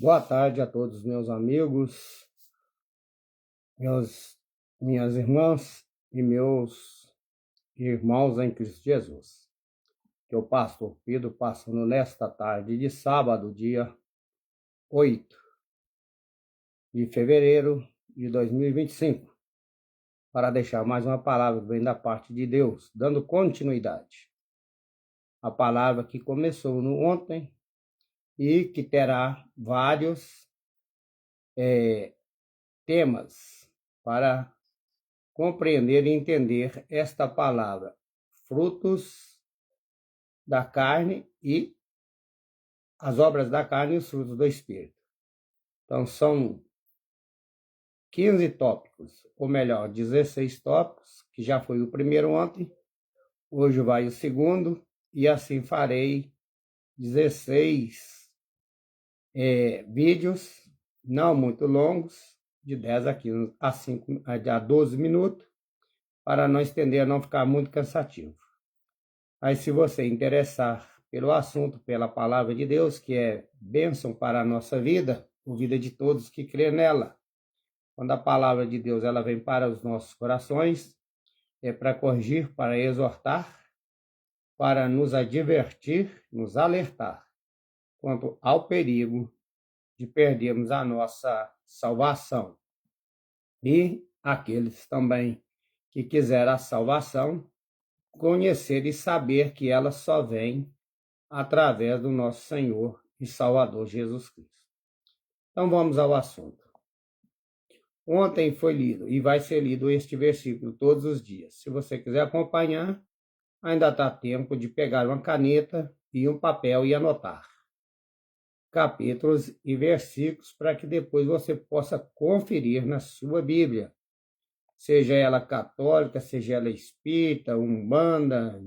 Boa tarde a todos meus amigos, minhas irmãs e meus irmãos em Cristo Jesus. Que o pastor Pedro passando nesta tarde de sábado, dia 8 de fevereiro de 2025, para deixar mais uma palavra que vem da parte de Deus, dando continuidade. A palavra que começou no ontem e que terá vários temas para compreender e entender esta palavra, frutos da carne e as obras da carne e os frutos do Espírito. Então, são 15 tópicos, ou melhor, 16 tópicos, que já foi o primeiro ontem, hoje vai o segundo, e assim farei 16 vídeos, não muito longos, de 10 a 12 minutos, para não estender, não ficar muito cansativo. Aí, se você interessar pelo assunto, pela palavra de Deus, que é bênção para a nossa vida, a vida de todos que crê nela. Quando a palavra de Deus ela vem para os nossos corações, é para corrigir, para exortar, para nos advertir, nos alertar quanto ao perigo de perdermos a nossa salvação. E aqueles também que quiserem a salvação, conhecer e saber que ela só vem através do nosso Senhor e Salvador Jesus Cristo. Então vamos ao assunto. Ontem foi lido e vai ser lido este versículo todos os dias. Se você quiser acompanhar, ainda está tempo de pegar uma caneta e um papel e anotar capítulos e versículos para que depois você possa conferir na sua Bíblia. Seja ela católica, seja ela espírita, umbanda,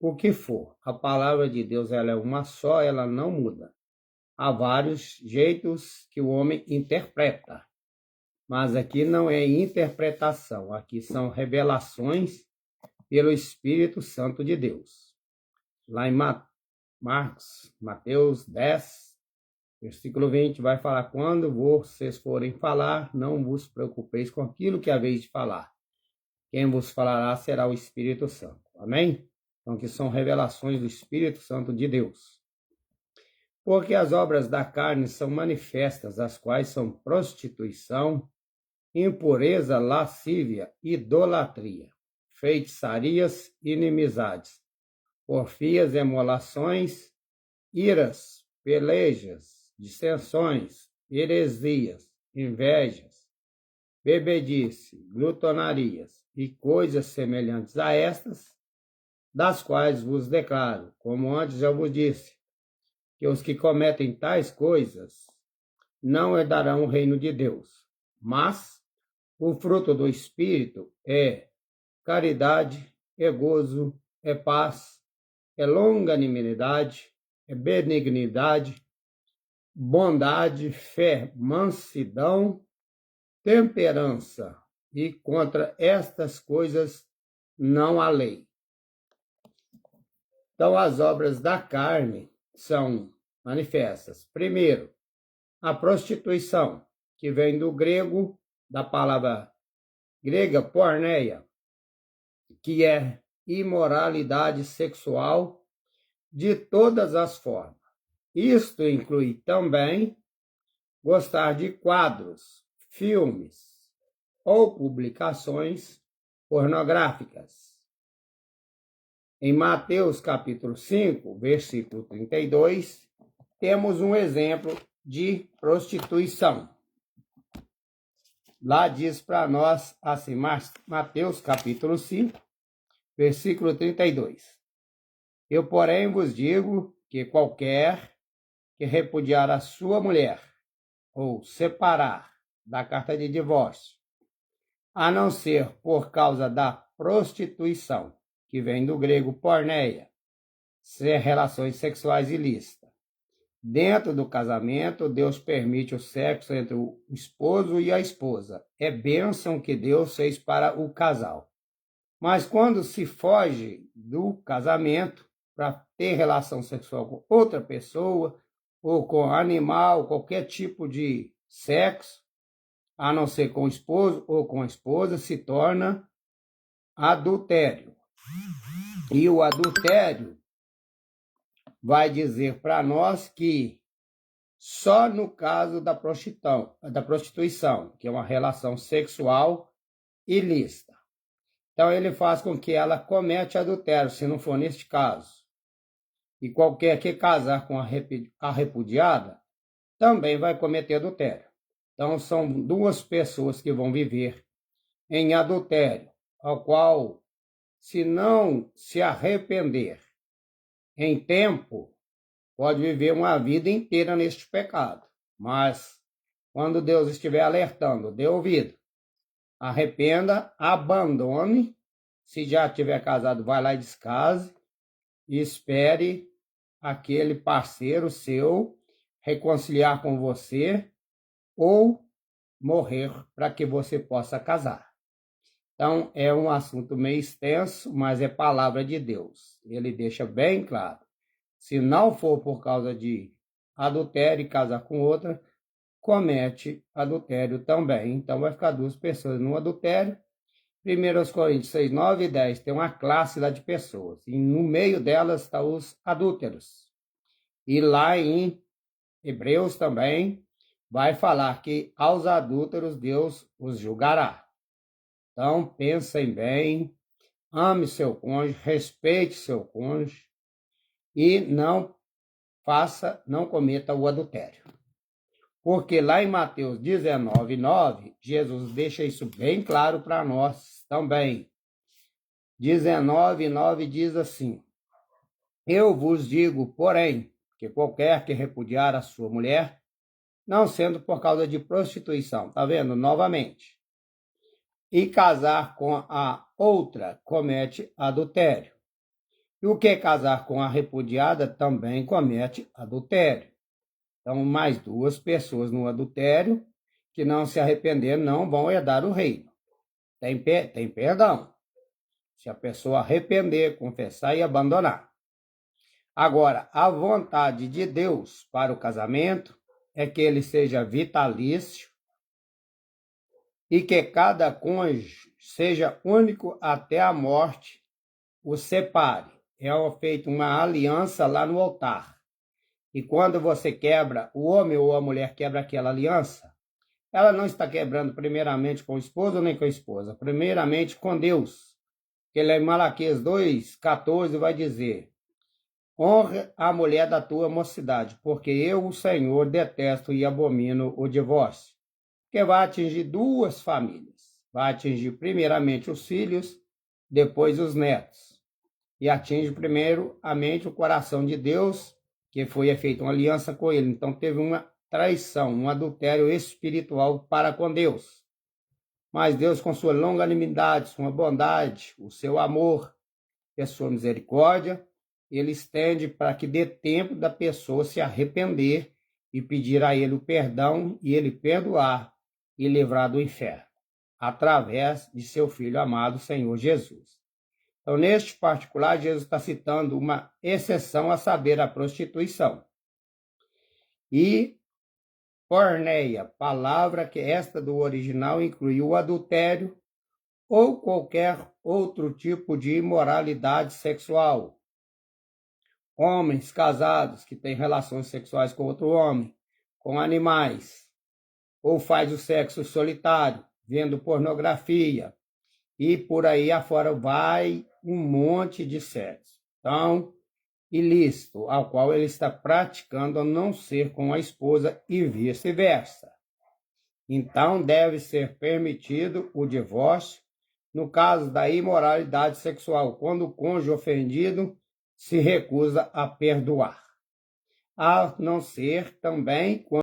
o que for. A palavra de Deus ela é uma só, ela não muda. Há vários jeitos que o homem interpreta. Mas aqui não é interpretação, aqui são revelações pelo Espírito Santo de Deus. Lá em Mateus 10, versículo 20, vai falar: quando vocês forem falar, não vos preocupeis com aquilo que haveis de falar. Quem vos falará será o Espírito Santo. Amém? Então, que são revelações do Espírito Santo de Deus. Porque as obras da carne são manifestas, as quais são prostituição, impureza, lascívia, idolatria, feitiçarias, inimizades, porfias, emolações, iras, pelejas, dissensões, heresias, invejas, bebedice, glutonarias e coisas semelhantes a estas, das quais vos declaro, como antes já vos disse, que os que cometem tais coisas não herdarão o reino de Deus. Mas o fruto do Espírito é caridade, é gozo, é paz, é longanimidade, é benignidade, bondade, fé, mansidão, temperança. E contra estas coisas não há lei. Então, as obras da carne são manifestas. Primeiro, a prostituição, que vem do grego, da palavra grega porneia, que é imoralidade sexual de todas as formas. Isto inclui também gostar de quadros, filmes ou publicações pornográficas. Em Mateus capítulo 5, versículo 32, temos um exemplo de prostituição. Lá diz para nós assim, Mateus capítulo 5, versículo 32. Eu, porém, vos digo que qualquer que repudiar a sua mulher ou separar da carta de divórcio, a não ser por causa da prostituição, que vem do grego porneia, ser relações sexuais ilícitas. Dentro do casamento, Deus permite o sexo entre o esposo e a esposa. É bênção que Deus fez para o casal. Mas quando se foge do casamento para ter relação sexual com outra pessoa, ou com animal, qualquer tipo de sexo, a não ser com o esposo ou com a esposa, se torna adultério. E o adultério vai dizer para nós que só no caso da prostituição, que é uma relação sexual ilícita. Então ele faz com que ela cometa adultério, se não for neste caso. E qualquer que casar com a repudiada também vai cometer adultério. Então são duas pessoas que vão viver em adultério, ao qual, se não se arrepender em tempo, pode viver uma vida inteira neste pecado. Mas, quando Deus estiver alertando, dê ouvido, arrependa, abandone. Se já tiver casado, vai lá e descase. E espere aquele parceiro seu reconciliar com você ou morrer para que você possa casar. Então, é um assunto meio extenso, mas é palavra de Deus. Ele deixa bem claro. Se não for por causa de adultério e casar com outra, comete adultério também. Então, vai ficar duas pessoas no adultério. 1 Coríntios 6, 9 e 10 tem uma classe lá de pessoas. E no meio delas estão os adúlteros. E lá em Hebreus também vai falar que aos adúlteros Deus os julgará. Então, pensem bem, ame seu cônjuge, respeite seu cônjuge e não cometa o adultério. Porque lá em Mateus 19, 9, Jesus deixa isso bem claro para nós também. 19, 9 diz assim: Eu vos digo, porém, que qualquer que repudiar a sua mulher, não sendo por causa de prostituição, tá vendo? Novamente, e casar com a outra, comete adultério. E o que casar com a repudiada também comete adultério. Então, mais duas pessoas no adultério que não se arrepender não vão herdar o reino. Tem perdão. Se a pessoa arrepender, confessar e abandonar. Agora, a vontade de Deus para o casamento é que ele seja vitalício e que cada cônjuge seja único até a morte o separe. É feita uma aliança lá no altar. E quando você quebra, o homem ou a mulher quebra aquela aliança, ela não está quebrando primeiramente com o esposo nem com a esposa, primeiramente com Deus. Ele em Malaquias 2,14 vai dizer: honra a mulher da tua mocidade, porque eu, o Senhor, detesto e abomino o divórcio. Que vai atingir duas famílias. Vai atingir primeiramente os filhos, depois os netos. E atinge primeiramente o coração de Deus, que foi feita uma aliança com ele. Então teve uma traição, um adultério espiritual para com Deus. Mas Deus, com sua longanimidade, sua bondade, o seu amor e a sua misericórdia, ele estende para que dê tempo da pessoa se arrepender e pedir a ele o perdão e ele perdoar e livrar do inferno, através de seu Filho amado, Senhor Jesus. Então, neste particular, Jesus está citando uma exceção, a saber, a prostituição. E porneia, palavra que esta do original inclui o adultério ou qualquer outro tipo de imoralidade sexual. Homens casados que têm relações sexuais com outro homem, com animais, ou faz o sexo solitário, vendo pornografia, e por aí afora vai um monte de sexo. Então, ilícito, ao qual ele está praticando a não ser com a esposa e vice-versa. Então, deve ser permitido o divórcio no caso da imoralidade sexual, quando o cônjuge ofendido se recusa a perdoar. A não ser também quando